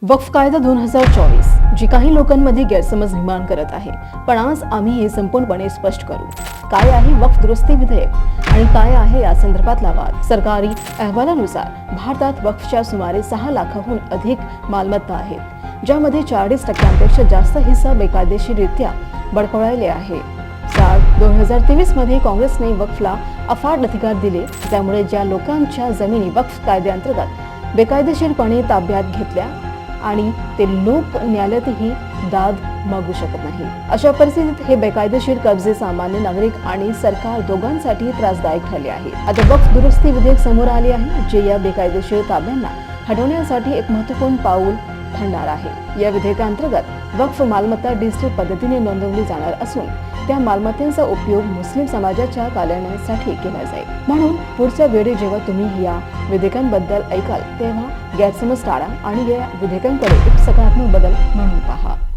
वक्फ कायदा 2024 जी काही लोकांमध्ये गैरसमज निर्माण करत आहे, पण आज आम्ही हे संपूर्णपणे स्पष्ट करू. काय आहे वक्फ दुरुस्ती विधेयक आणि काय आहे या संदर्भातला वाद? सरकारी अहवालानुसार भारतात वक्फच्या सुमारे 6 लाखाहून अधिक मालमत्ता आहेत, ज्यामध्ये 40% जास्त हिस्सा बेकायदेशीररित्या बळकावलेले आहे. साल 2023 मध्ये काँग्रेसने वक्फला अफाट अधिकार दिले, त्यामुळे ज्या लोकांच्या जमिनी वक्फ कायद्याअंतर्गत बेकायदेशीरपणे ताब्यात घेतल्या आणि ते लोक न्यायालयातही दाद मागू शकत नाही. अशा परिस्थितीत हे बेकायदेशीर कब्जे सामान्य नागरिक आणि सरकार दोघांसाठी त्रासदायक ठरले आहे. आता वक्फ दुरुस्ती विधेयक समोर आले आहे, जे या बेकायदेशीर ताब्यांना हटवण्यासाठी एक महत्त्वपूर्ण पाऊल ठरणार आहे. या विधेयकांतर्गत वक्फ मालमत्ता डिजिटल पद्धतीने नोंदवली जाणार असून त्या मालमत्तेचा उपयोग मुस्लिम समाजाच्या कल्याणासाठी केला जाईल. म्हणून पुढच्या वेळी जेव्हा तुम्ही या विधेयकांबद्दल ऐकाल तेव्हा गैरसमज टाळा आणि या विधेयकांकडे एक सकारात्मक बदल